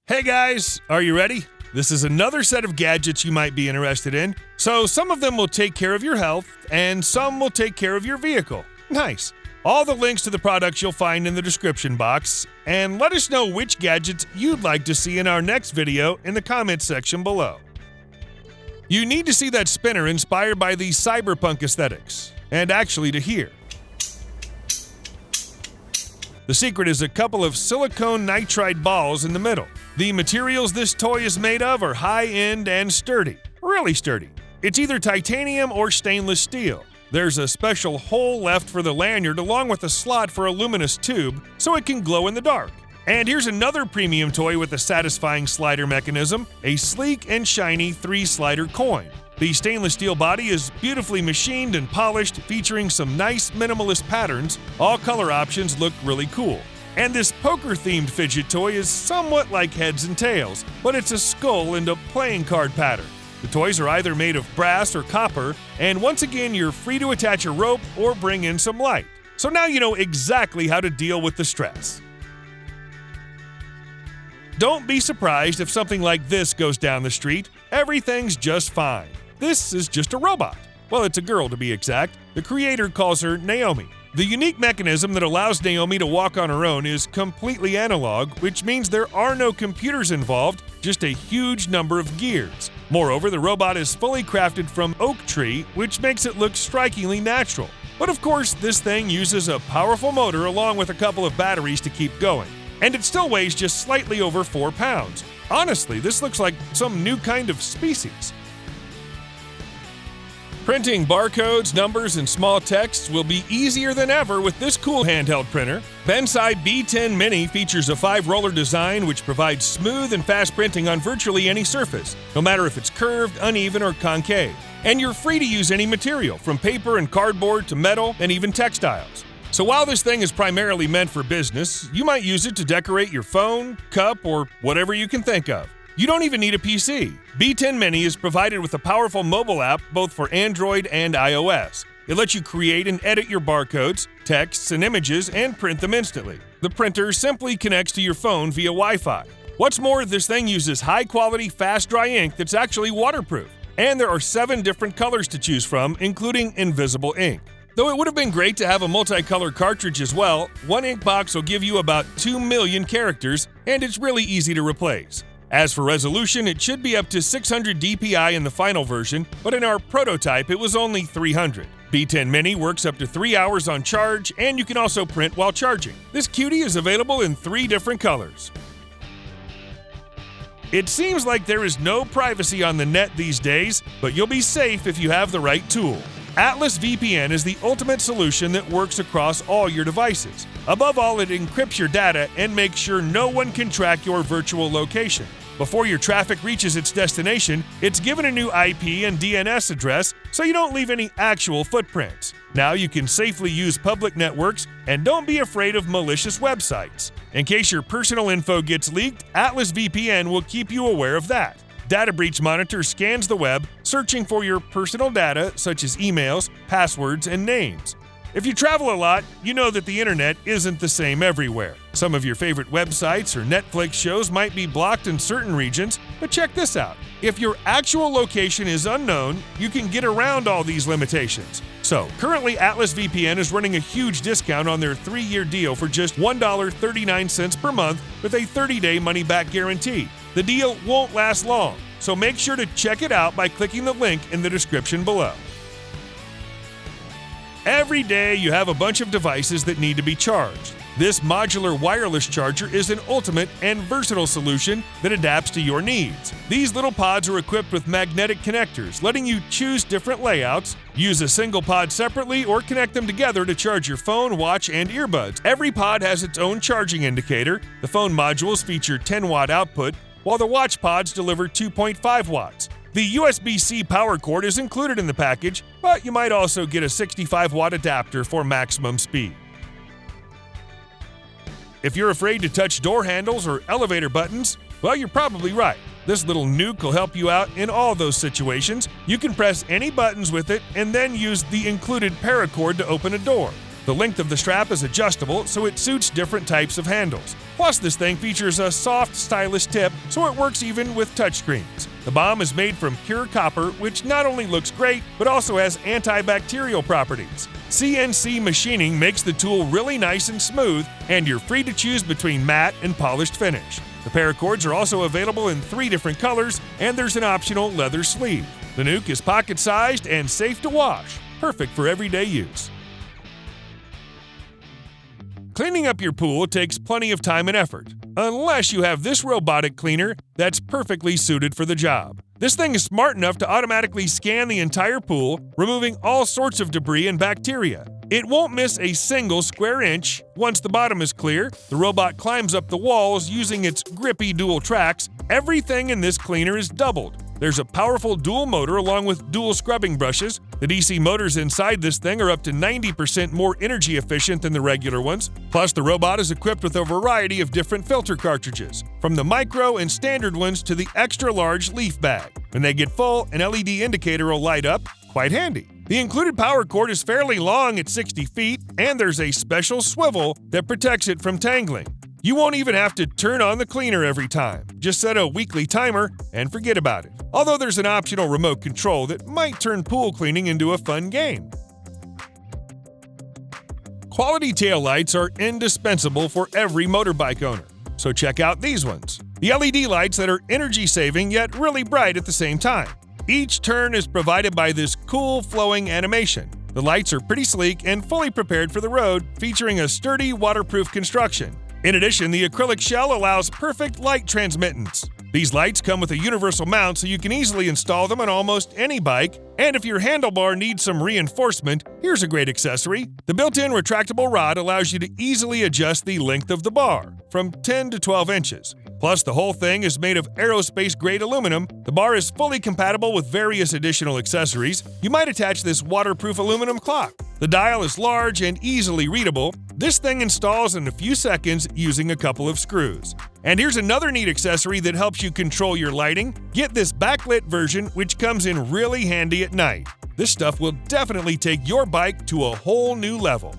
Hey guys, are you ready? This is another set of gadgets you might be interested in. So some of them will take care of your health, and some will take care of your vehicle. Nice. All the links to the products you'll find in the description box, and let us know which gadgets you'd like to see in our next video in the comments section below. You need to see that spinner inspired by the cyberpunk aesthetics, and actually to hear. The secret is a couple of silicone nitride balls in the middle. The materials this toy is made of are high-end and sturdy, really sturdy. It's either titanium or stainless steel. There's a special hole left for the lanyard along with a slot for a luminous tube so it can glow in the dark. And here's another premium toy with a satisfying slider mechanism, a sleek and shiny 3-slider coin. The stainless steel body is beautifully machined and polished, featuring some nice minimalist patterns. All color options look really cool. And this poker-themed fidget toy is somewhat like heads and tails, but it's a skull and a playing card pattern. The toys are either made of brass or copper, and once again you're free to attach a rope or bring in some light. So now you know exactly how to deal with the stress. Don't be surprised if something like this goes down the street. Everything's just fine. This is just a robot. Well, it's a girl to be exact. The creator calls her Naomi. The unique mechanism that allows Naomi to walk on her own is completely analog, which means there are no computers involved, just a huge number of gears. Moreover, the robot is fully crafted from oak tree, which makes it look strikingly natural. But of course, this thing uses a powerful motor along with a couple of batteries to keep going. And it still weighs just slightly over 4 pounds. Honestly, this looks like some new kind of species. Printing barcodes, numbers, and small texts will be easier than ever with this cool handheld printer. Bentsai B10 Mini features a 5-roller design which provides smooth and fast printing on virtually any surface, no matter if it's curved, uneven, or concave. And you're free to use any material, from paper and cardboard to metal and even textiles. So while this thing is primarily meant for business, you might use it to decorate your phone, cup, or whatever you can think of. You don't even need a PC. B10 Mini is provided with a powerful mobile app both for Android and iOS. It lets you create and edit your barcodes, texts, and images and print them instantly. The printer simply connects to your phone via Wi-Fi. What's more, this thing uses high-quality, fast-dry ink that's actually waterproof. And there are 7 different colors to choose from, including invisible ink. Though it would have been great to have a multicolor cartridge as well, one ink box will give you about 2 million characters, and it's really easy to replace. As for resolution, it should be up to 600 dpi in the final version, but in our prototype it was only 300. B10 Mini works up to 3 hours on charge, and you can also print while charging. This cutie is available in 3 different colors. It seems like there is no privacy on the net these days, but you'll be safe if you have the right tool. Atlas VPN is the ultimate solution that works across all your devices. Above all, it encrypts your data and makes sure no one can track your virtual location. Before your traffic reaches its destination, it's given a new IP and DNS address so you don't leave any actual footprints. Now you can safely use public networks, and don't be afraid of malicious websites. In case your personal info gets leaked, Atlas VPN will keep you aware of that. Data Breach Monitor scans the web, searching for your personal data such as emails, passwords, and names. If you travel a lot, you know that the internet isn't the same everywhere. Some of your favorite websites or Netflix shows might be blocked in certain regions, but check this out. If your actual location is unknown, you can get around all these limitations. So, currently Atlas VPN is running a huge discount on their 3-year deal for just $1.39 per month with a 30-day money-back guarantee. The deal won't last long, so make sure to check it out by clicking the link in the description below. Every day you have a bunch of devices that need to be charged. This modular wireless charger is an ultimate and versatile solution that adapts to your needs. These little pods are equipped with magnetic connectors, letting you choose different layouts, use a single pod separately, or connect them together to charge your phone, watch, and earbuds. Every pod has its own charging indicator. The phone modules feature 10-watt output, while the watch pods deliver 2.5 watts. The USB-C power cord is included in the package, but you might also get a 65-watt adapter for maximum speed. If you're afraid to touch door handles or elevator buttons, well, you're probably right. This little Nuke will help you out in all those situations. You can press any buttons with it and then use the included paracord to open a door. The length of the strap is adjustable, so it suits different types of handles. Plus, this thing features a soft, stylish tip, so it works even with touchscreens. The bomb is made from pure copper, which not only looks great, but also has antibacterial properties. CNC machining makes the tool really nice and smooth, and you're free to choose between matte and polished finish. The paracords are also available in 3 different colors, and there's an optional leather sleeve. The Nuke is pocket-sized and safe to wash, perfect for everyday use. Cleaning up your pool takes plenty of time and effort, unless you have this robotic cleaner that's perfectly suited for the job. This thing is smart enough to automatically scan the entire pool, removing all sorts of debris and bacteria. It won't miss a single square inch. Once the bottom is clear, the robot climbs up the walls using its grippy dual tracks. Everything in this cleaner is doubled. There's a powerful dual motor along with dual scrubbing brushes. The DC motors inside this thing are up to 90% more energy efficient than the regular ones. Plus, the robot is equipped with a variety of different filter cartridges, from the micro and standard ones to the extra large leaf bag. When they get full, an LED indicator will light up. Quite handy. The included power cord is fairly long at 60 feet, and there's a special swivel that protects it from tangling. You won't even have to turn on the cleaner every time. Just set a weekly timer and forget about it. Although there's an optional remote control that might turn pool cleaning into a fun game. Quality taillights are indispensable for every motorbike owner, so check out these ones. The LED lights that are energy-saving yet really bright at the same time. Each turn is provided by this cool flowing animation. The lights are pretty sleek and fully prepared for the road, featuring a sturdy waterproof construction. In addition, the acrylic shell allows perfect light transmittance. These lights come with a universal mount so you can easily install them on almost any bike, and if your handlebar needs some reinforcement, here's a great accessory. The built-in retractable rod allows you to easily adjust the length of the bar, from 10 to 12 inches. Plus, the whole thing is made of aerospace-grade aluminum. The bar is fully compatible with various additional accessories. You might attach this waterproof aluminum clock. The dial is large and easily readable. This thing installs in a few seconds using a couple of screws. And here's another neat accessory that helps you control your lighting. Get this backlit version, which comes in really handy at night. This stuff will definitely take your bike to a whole new level.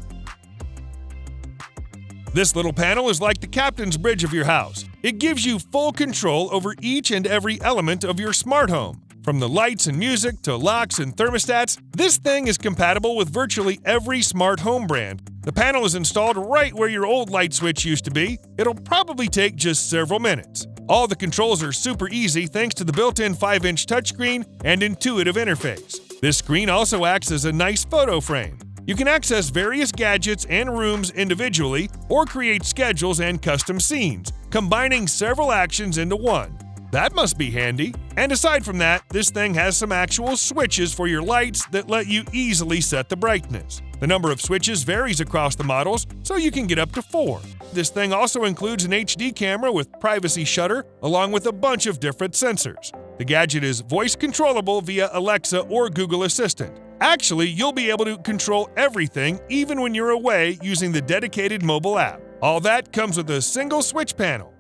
This little panel is like the captain's bridge of your house. It gives you full control over each and every element of your smart home. From the lights and music to locks and thermostats, this thing is compatible with virtually every smart home brand. The panel is installed right where your old light switch used to be. It'll probably take just several minutes. All the controls are super easy thanks to the built-in 5-inch touchscreen and intuitive interface. This screen also acts as a nice photo frame. You can access various gadgets and rooms individually or create schedules and custom scenes, combining several actions into one. That must be handy. And aside from that, this thing has some actual switches for your lights that let you easily set the brightness. The number of switches varies across the models, so you can get up to 4. This thing also includes an HD camera with privacy shutter, along with a bunch of different sensors. The gadget is voice controllable via Alexa or Google Assistant. Actually, you'll be able to control everything even when you're away using the dedicated mobile app. All that comes with a single switch panel.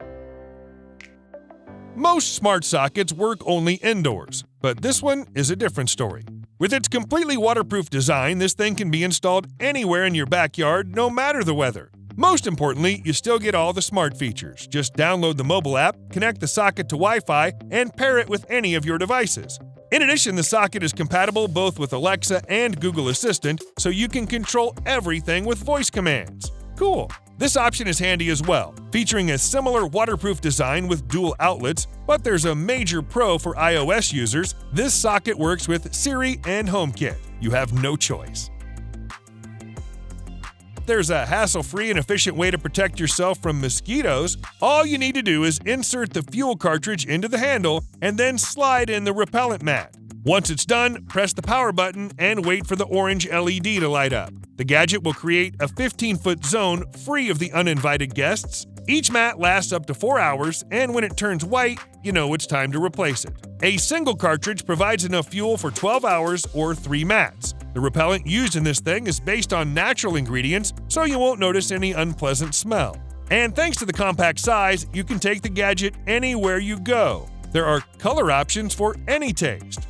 Most smart sockets work only indoors, but this one is a different story. With its completely waterproof design, this thing can be installed anywhere in your backyard, no matter the weather. Most importantly, you still get all the smart features. Just download the mobile app, connect the socket to Wi-Fi, and pair it with any of your devices. In addition, the socket is compatible both with Alexa and Google Assistant, so you can control everything with voice commands. Cool! This option is handy as well, featuring a similar waterproof design with dual outlets, but there's a major pro for iOS users. This socket works with Siri and HomeKit. You have no choice. There's a hassle-free and efficient way to protect yourself from mosquitoes. All you need to do is insert the fuel cartridge into the handle and then slide in the repellent mat. Once it's done, press the power button and wait for the orange LED to light up. The gadget will create a 15-foot zone free of the uninvited guests. Each mat lasts up to 4 hours, and when it turns white, you know it's time to replace it. A single cartridge provides enough fuel for 12 hours or 3 mats. The repellent used in this thing is based on natural ingredients, so you won't notice any unpleasant smell. And thanks to the compact size, you can take the gadget anywhere you go. There are color options for any taste.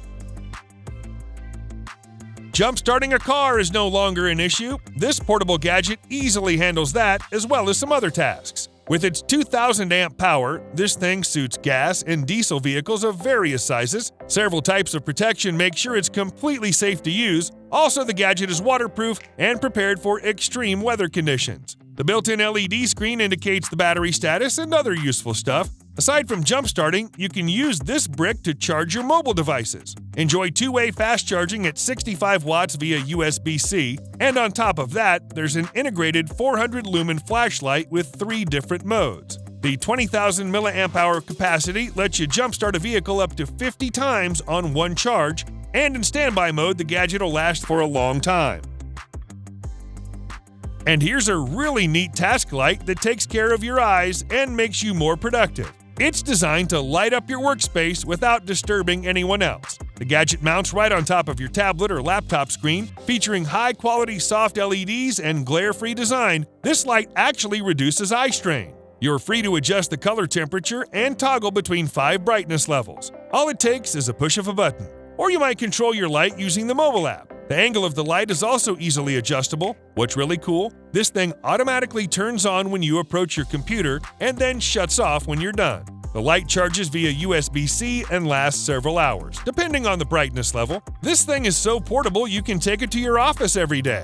Jump-starting a car is no longer an issue. This portable gadget easily handles that, as well as some other tasks. With its 2,000 amp power, this thing suits gas and diesel vehicles of various sizes. Several types of protection make sure it's completely safe to use. Also, the gadget is waterproof and prepared for extreme weather conditions. The built-in LED screen indicates the battery status and other useful stuff. Aside from jump-starting, you can use this brick to charge your mobile devices. Enjoy two-way fast charging at 65 watts via USB-C, and on top of that, there's an integrated 400-lumen flashlight with 3 different modes. The 20,000 mAh capacity lets you jump-start a vehicle up to 50 times on one charge, and in standby mode, the gadget will last for a long time. And here's a really neat task light that takes care of your eyes and makes you more productive. It's designed to light up your workspace without disturbing anyone else. The gadget mounts right on top of your tablet or laptop screen, featuring high-quality soft LEDs and glare-free design. This light actually reduces eye strain. You're free to adjust the color temperature and toggle between 5 brightness levels. All it takes is a push of a button. Or you might control your light using the mobile app. The angle of the light is also easily adjustable. What's really cool? This thing automatically turns on when you approach your computer and then shuts off when you're done. The light charges via USB-C and lasts several hours, depending on the brightness level. This thing is so portable you can take it to your office every day.